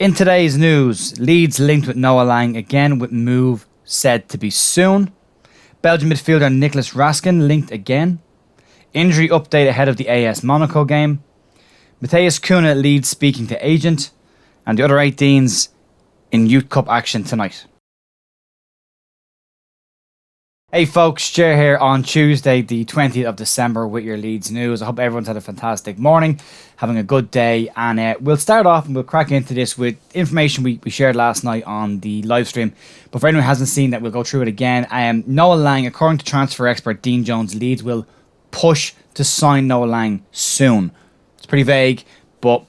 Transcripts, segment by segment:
In today's news, Leeds linked with Noah Lang again with move said to be soon. Belgian midfielder Nicolas Raskin linked again. Injury update ahead of the AS Monaco game. Matthias Cunha Leeds speaking to agent. And the other 18s in Youth Cup action tonight. Hey folks, Cher here on Tuesday the 20th of December with your Leeds news. I hope everyone's had a fantastic morning, having a good day, and we'll start off and we'll crack into this with information we shared last night on the live stream. But for anyone who hasn't seen that, we'll go through it again. Noah Lang, according to transfer expert Dean Jones, Leeds will push to sign Noah Lang soon. It's pretty vague, but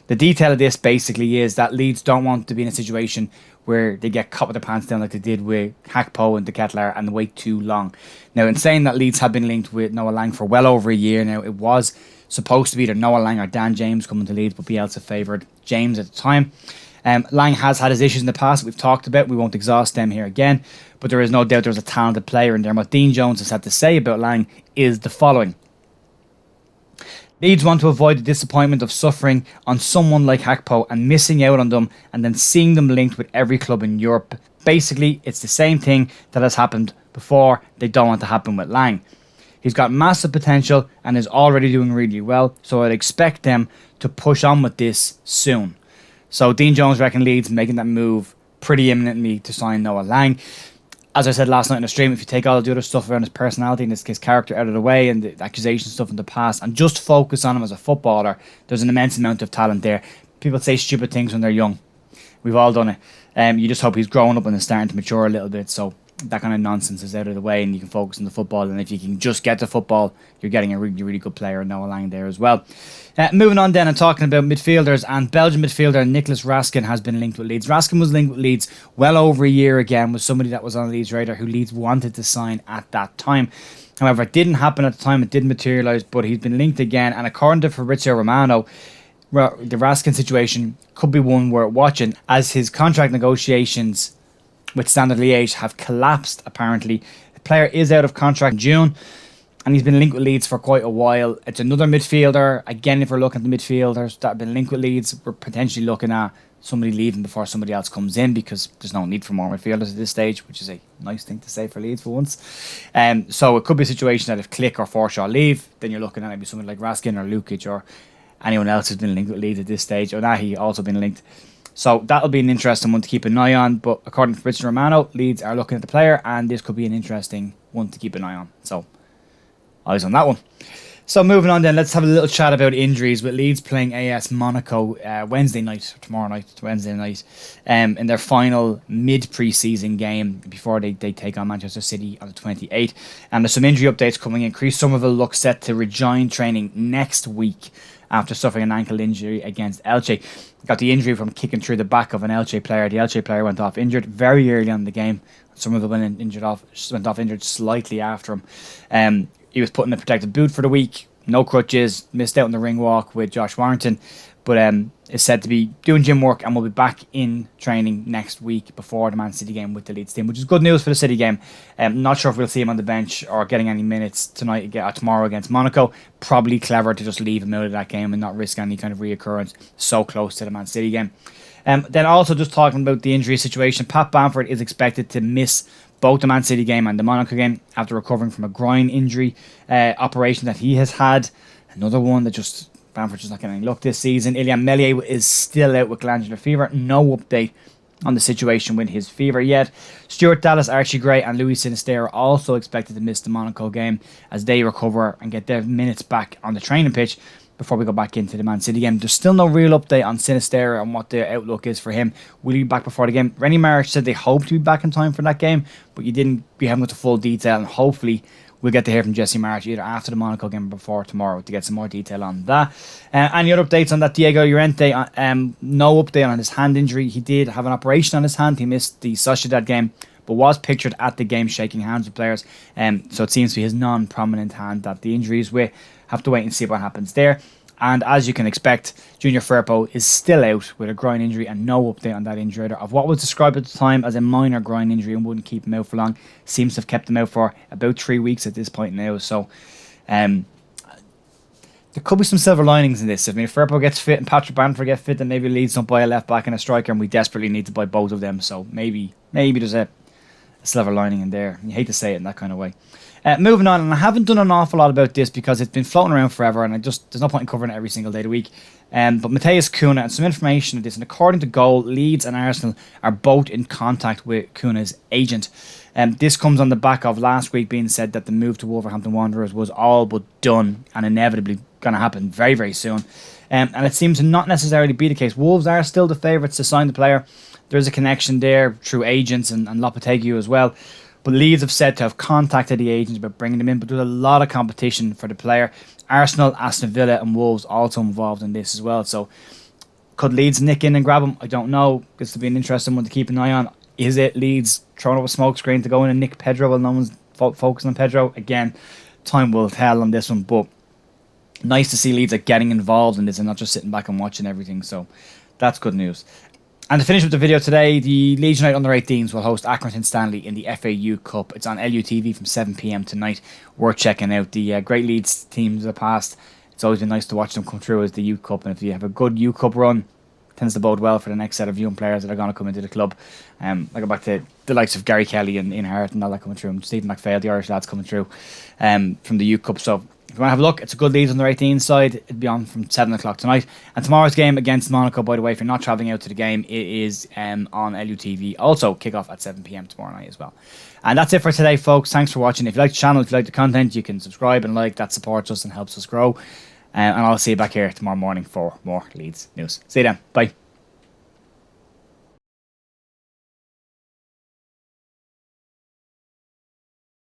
the detail of this basically is that Leeds don't want to be in a situation where they get caught with their pants down like they did with Hakpo and De Ketelaere and wait too long. Now, in saying that, Leeds have been linked with Noah Lang for well over a year now. It was supposed to be either Noah Lang or Dan James coming to Leeds, but Bielsa favoured James at the time. Lang has had his issues in the past we've talked about. We won't exhaust them here again, but there is no doubt there's a talented player in there. And what Dean Jones has had to say about Lang is the following. Leeds want to avoid the disappointment of suffering on someone like Hakpo and missing out on them and then seeing them linked with every club in Europe. Basically, it's the same thing that has happened before. They don't want to happen with Lang. He's got massive potential and is already doing really well, so I'd expect them to push on with this soon. So Dean Jones reckon Leeds making that move pretty imminently to sign Noah Lang. As I said last night in the stream, if you take all the other stuff around his personality and his character out of the way and the accusation stuff in the past and just focus on him as a footballer, there's an immense amount of talent there. People say stupid things when they're young. We've all done it. You just hope he's growing up and is starting to mature a little bit, so that kind of nonsense is out of the way and you can focus on the football. And if you can just get the football, you're getting a really, really good player in Noah Lang there as well. Moving on then and talking about midfielders, and Belgian midfielder Nicolas Raskin has been linked with Leeds. Raskin was linked with Leeds well over a year again, was somebody that was on Leeds' radar who Leeds wanted to sign at that time. However, it didn't happen at the time, it didn't materialise, but he's been linked again, and according to Fabrizio Romano, the Raskin situation could be one worth watching as his contract negotiations with Standard Liège have collapsed apparently. The player is out of contract in June and he's been linked with Leeds for quite a while. It's another midfielder. Again, if we're looking at the midfielders that have been linked with Leeds, we're potentially looking at somebody leaving before somebody else comes in because there's no need for more midfielders at this stage, which is a nice thing to say for Leeds for once. So it could be a situation that if Click or Forshaw leave, then you're looking at maybe someone like Raskin or Lukic or anyone else who's been linked with Leeds at this stage. Onahi also been linked. So that'll be an interesting one to keep an eye on. But according to Fabrizio Romano, Leeds are looking at the player and this could be an interesting one to keep an eye on. So eyes on that one. So moving on then, let's have a little chat about injuries with Leeds playing AS Monaco tomorrow night, Wednesday night, in their final mid-pre-season game before they take on Manchester City on the 28th. And there's some injury updates coming in. Chris Somerville looks set to rejoin training next week after suffering an ankle injury against Elche. Got the injury from kicking through the back of an Elche player. The Elche player went off injured very early on in the game. Somerville went off injured slightly after him. He was put in a protective boot for the week, no crutches, missed out on the ring walk with Josh Warrington, but is said to be doing gym work and will be back in training next week before the Man City game with the Leeds team, which is good news for the City game. Not sure if we'll see him on the bench or getting any minutes tomorrow against Monaco. Probably clever to just leave him out of that game and not risk any kind of reoccurrence so close to the Man City game. Then also just talking about the injury situation, Pat Bamford is expected to miss both the Man City game and the Monaco game after recovering from a groin injury operation that he has had. Another one that Bamford's just not getting any luck this season. Ilian Meslier is still out with glandular fever. No update on the situation with his fever yet. Stuart Dallas, Archie Gray and Louis Sinisterra are also expected to miss the Monaco game as they recover and get their minutes back on the training pitch before we go back into the Man City game. There's still no real update on Sinisterra and what the outlook is for him. Will he be back before the game? Rennie Marich said they hope to be back in time for that game, but we haven't got the full detail, and hopefully we'll get to hear from Jesse Marich either after the Monaco game or before tomorrow to get some more detail on that. Any other updates on that? Diego Llorente, no update on his hand injury. He did have an operation on his hand. He missed the Sociedad game, but was pictured at the game shaking hands with players. So it seems to be his non-prominent hand that the injury is with. Have to wait and see what happens there. And as you can expect, Junior Firpo is still out with a groin injury and no update on that injury of what was described at the time as a minor groin injury and wouldn't keep him out for long. Seems to have kept him out for about 3 weeks at this point now. So there could be some silver linings in this. I mean, if Firpo gets fit and Patrick Bamford gets fit, then maybe Leeds don't buy a left back and a striker, and we desperately need to buy both of them. So maybe there's a silver lining in there. You hate to say it in that kind of way. Moving on, and I haven't done an awful lot about this because it's been floating around forever, and there's no point in covering it every single day of the week. But Matheus Cunha, and some information of this, and according to Goal, Leeds and Arsenal are both in contact with Cunha's agent. This comes on the back of last week being said that the move to Wolverhampton Wanderers was all but done and inevitably going to happen very, very soon. And it seems to not necessarily be the case. Wolves are still the favourites to sign the player. There's a connection there through agents and Lopetegui as well. But Leeds have said to have contacted the agents about bringing them in, but there's a lot of competition for the player. Arsenal, Aston Villa and Wolves also involved in this as well. So could Leeds nick in and grab him? I don't know. This will be an interesting one to keep an eye on. Is it Leeds throwing up a smoke screen to go in and nick Pedro while no one's focusing on Pedro? Again, time will tell on this one, but nice to see Leeds are getting involved in this and not just sitting back and watching everything. So that's good news. And to finish with the video today, the Leeds United under-18s will host Accrington Stanley in the FAU Cup. It's on LUTV from 7 p.m. tonight. Worth checking out. The great Leeds teams of the past, it's always been nice to watch them come through as the U Cup. And if you have a good U Cup run, it tends to bode well for the next set of young players that are going to come into the club. I go back to the likes of Gary Kelly and Ian Hart and all that coming through, and Stephen McPhail, the Irish lads coming through from the U Cup. So if you want to have a look, it's a good Leeds under-18 side. It'll be on from 7 o'clock tonight. And tomorrow's game against Monaco, by the way, if you're not travelling out to the game, it is on LUTV. Also, kick-off at 7 p.m. tomorrow night as well. And that's it for today, folks. Thanks for watching. If you like the channel, if you like the content, you can subscribe and like. That supports us and helps us grow. And I'll see you back here tomorrow morning for more Leeds news. See you then. Bye.